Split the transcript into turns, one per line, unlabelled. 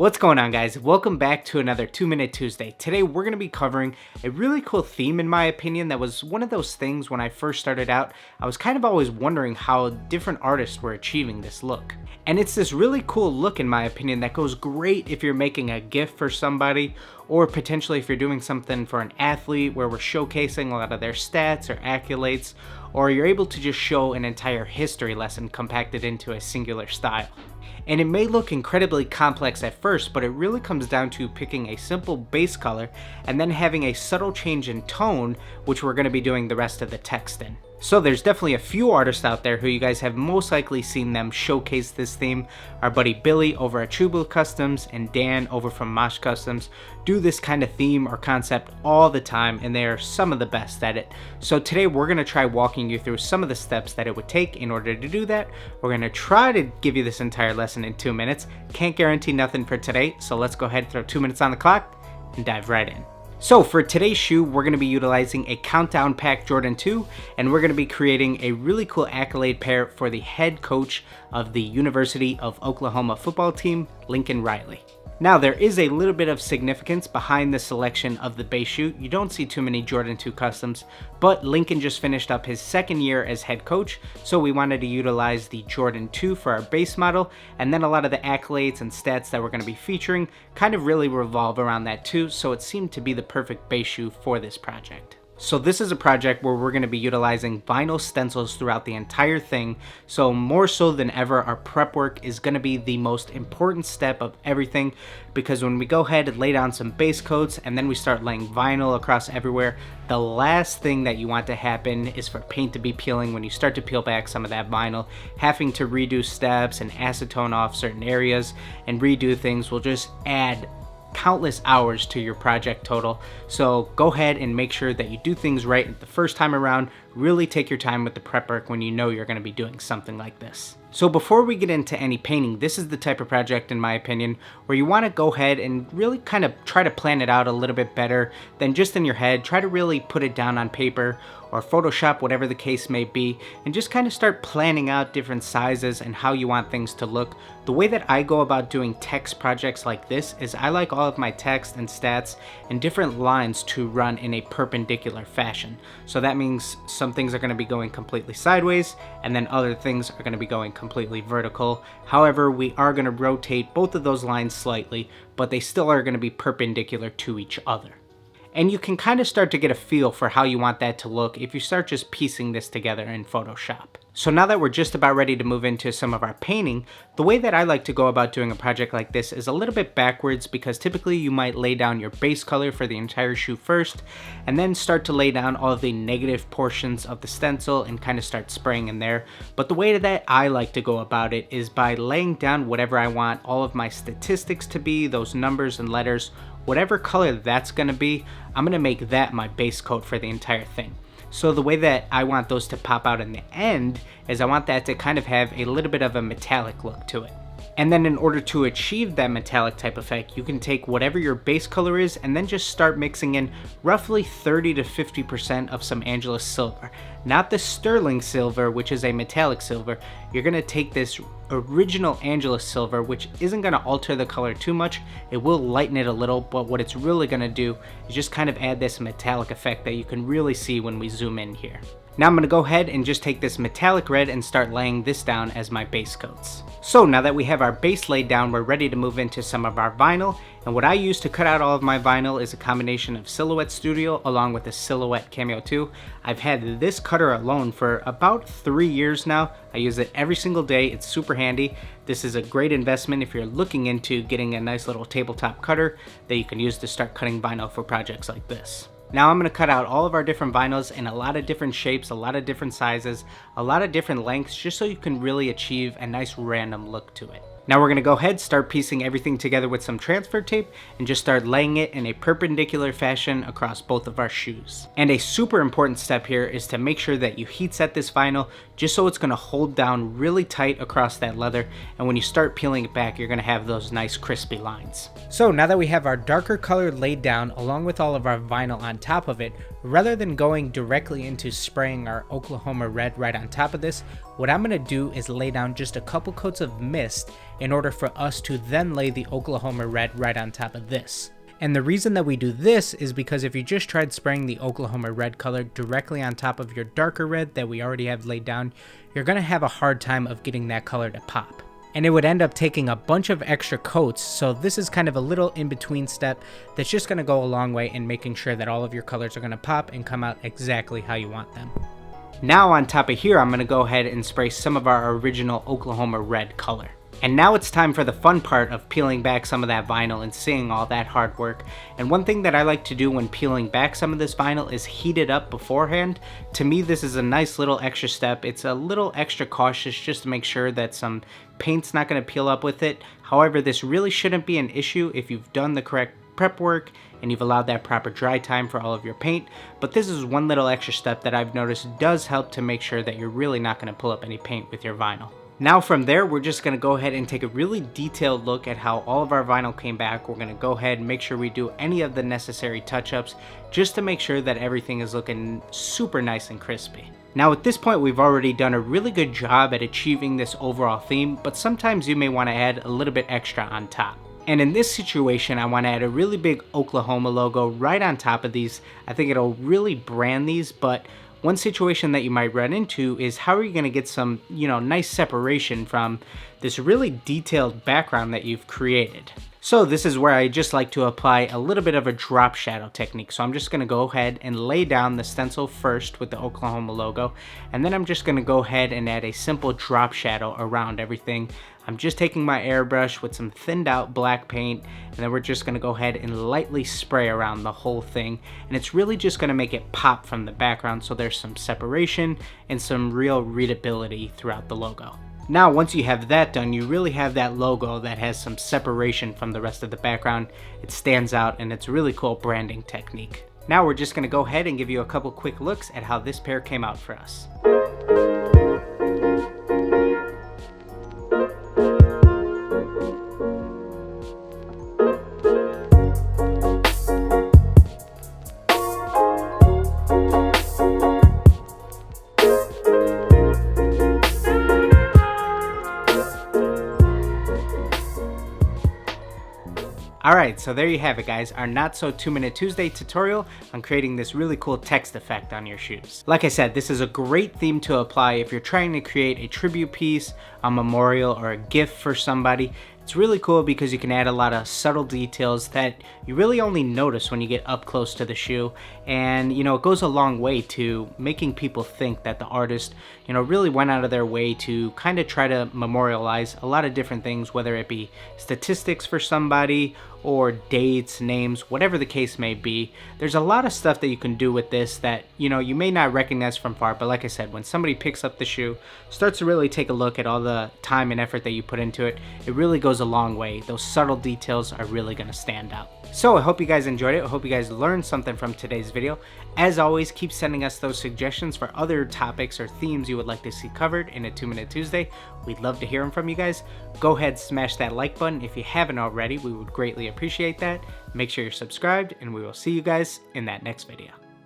What's going on, guys? Welcome back to another 2-Minute Tuesday. Today we're going to be covering a really cool theme, in my opinion, that was one of those things when I first started out. I was kind of always wondering how different artists were achieving this look. And it's this really cool look, in my opinion, that goes great if you're making a gift for somebody, or potentially if you're doing something for an athlete where we're showcasing a lot of their stats or accolades, or you're able to just show an entire history lesson compacted into a singular style. And it may look incredibly complex at first, but it really comes down to picking a simple base color and then having a subtle change in tone, which we're going to be doing the rest of the text in. So there's definitely a few artists out there who you guys have most likely seen them showcase this theme. Our buddy Billy over at True Blue Customs and Dan over from Mosh Customs do this kind of theme or concept all the time, and they are some of the best at it. So today we're going to try walking you through some of the steps that it would take in order to do that. We're going to try to give you this entire lesson in 2 minutes. Can't guarantee nothing for today, so let's go ahead and throw 2 minutes on the clock and dive right in. So for today's shoe, we're going to be utilizing a Countdown Pack Jordan 2, and we're going to be creating a really cool accolade pair for the head coach of the University of Oklahoma football team, Lincoln Riley. Now, there is a little bit of significance behind the selection of the base shoe. You don't see too many Jordan 2 customs, but Lincoln just finished up his second year as head coach, so we wanted to utilize the Jordan 2 for our base model, and then a lot of the accolades and stats that we're going to be featuring kind of really revolve around that too, so it seemed to be the perfect base shoe for this project. So this is a project where we're going to be utilizing vinyl stencils throughout the entire thing, so more so than ever, our prep work is going to be the most important step of everything, because when we go ahead and lay down some base coats and then we start laying vinyl across everywhere, the last thing that you want to happen is for paint to be peeling when you start to peel back some of that vinyl. Having to redo steps and acetone off certain areas and redo things will just add countless hours to your project total. So go ahead and make sure that you do things right the first time around. Really take your time with the prep work when you know you're going to be doing something like this. So before we get into any painting, this is the type of project, in my opinion, where you want to go ahead and really kind of try to plan it out a little bit better than just in your head. Try to really put it down on paper or Photoshop, whatever the case may be, and just kind of start planning out different sizes and how you want things to look. The way that I go about doing text projects like this is I like all of my text and stats and different lines to run in a perpendicular fashion. So that means some things are going to be going completely sideways, and then other things are going to be going completely vertical. However, we are going to rotate both of those lines slightly, but they still are going to be perpendicular to each other. And you can kind of start to get a feel for how you want that to look if you start just piecing this together in Photoshop. So now that we're just about ready to move into some of our painting, the way that I like to go about doing a project like this is a little bit backwards, because typically you might lay down your base color for the entire shoe first, and then start to lay down all of the negative portions of the stencil and kind of start spraying in there. But the way that I like to go about it is by laying down whatever I want all of my statistics to be, those numbers and letters, whatever color that's going to be, I'm going to make that my base coat for the entire thing. So the way that I want those to pop out in the end is I want that to kind of have a little bit of a metallic look to it. And then in order to achieve that metallic type effect, you can take whatever your base color is and then just start mixing in roughly 30 to 50% of some Angelus silver. Not the sterling silver, which is a metallic silver. You're going to take this original Angelus silver, which isn't going to alter the color too much. It will lighten it a little, but what it's really going to do is just kind of add this metallic effect that you can really see when we zoom in here. Now I'm going to go ahead and just take this metallic red and start laying this down as my base coats. So now that we have our base laid down, we're ready to move into some of our vinyl. And what I use to cut out all of my vinyl is a combination of Silhouette Studio along with the Silhouette Cameo 2. I've had this cutter alone for about 3 years now. I use it every single day. It's super handy. This is a great investment if you're looking into getting a nice little tabletop cutter that you can use to start cutting vinyl for projects like this. Now I'm going to cut out all of our different vinyls in a lot of different shapes, a lot of different sizes, a lot of different lengths, just so you can really achieve a nice random look to it. Now we're going to go ahead, start piecing everything together with some transfer tape and just start laying it in a perpendicular fashion across both of our shoes. And a super important step here is to make sure that you heat set this vinyl just so it's going to hold down really tight across that leather, and when you start peeling it back, you're going to have those nice crispy lines. So now that we have our darker color laid down along with all of our vinyl on top of it, Rather than going directly into spraying our Oklahoma red right on top of this, what I'm going to do is lay down just a couple coats of mist in order for us to then lay the Oklahoma red right on top of this. And the reason that we do this is because if you just tried spraying the Oklahoma red color directly on top of your darker red that we already have laid down, you're going to have a hard time of getting that color to pop. And it would end up taking a bunch of extra coats, so this is kind of a little in-between step that's just going to go a long way in making sure that all of your colors are going to pop and come out exactly how you want them. Now on top of here, I'm going to go ahead and spray some of our original Oklahoma red color. And now it's time for the fun part of peeling back some of that vinyl and seeing all that hard work. And one thing that I like to do when peeling back some of this vinyl is heat it up beforehand. To me, this is a nice little extra step. It's a little extra cautious just to make sure that some paint's not going to peel up with it. However, this really shouldn't be an issue if you've done the correct prep work and you've allowed that proper dry time for all of your paint. But this is one little extra step that I've noticed does help to make sure that you're really not going to pull up any paint with your vinyl. Now from there, we're just going to go ahead and take a really detailed look at how all of our vinyl came back. We're going to go ahead and make sure we do any of the necessary touch-ups just to make sure that everything is looking super nice and crispy. Now at this point, we've already done a really good job at achieving this overall theme, but sometimes you may want to add a little bit extra on top. And in this situation, I want to add a really big Oklahoma logo right on top of these. I think it'll really brand these, but one situation that you might run into is how are you going to get some, nice separation from this really detailed background that you've created. So this is where I just like to apply a little bit of a drop shadow technique. So I'm just going to go ahead and lay down the stencil first with the Oklahoma logo, and then I'm just going to go ahead and add a simple drop shadow around everything. I'm just taking my airbrush with some thinned out black paint, and then we're just going to go ahead and lightly spray around the whole thing, and it's really just going to make it pop from the background so there's some separation and some real readability throughout the logo. Now once you have that done, you really have that logo that has some separation from the rest of the background. It stands out and it's a really cool branding technique. Now we're just going to go ahead and give you a couple quick looks at how this pair came out for us. Alright, so there you have it guys, our Not So 2-Minute Tuesday tutorial on creating this really cool text effect on your shoes. Like I said, this is a great theme to apply if you're trying to create a tribute piece, a memorial, or a gift for somebody. It's really cool because you can add a lot of subtle details that you really only notice when you get up close to the shoe, and it goes a long way to making people think that the artist really went out of their way to kind of try to memorialize a lot of different things, whether it be statistics for somebody or dates, names, whatever the case may be. There's a lot of stuff that you can do with this that you may not recognize from far, but like I said, when somebody picks up the shoe, starts to really take a look at all the time and effort that you put into it, it really goes a long way. Those subtle details are really going to stand out. So I hope you guys enjoyed it. I hope you guys learned something from today's video. As always, keep sending us those suggestions for other topics or themes you would like to see covered in a 2-Minute Tuesday. We'd love to hear them from you guys. Go ahead, smash that like button if you haven't already. We would greatly appreciate that. Make sure you're subscribed, and we will see you guys in that next video.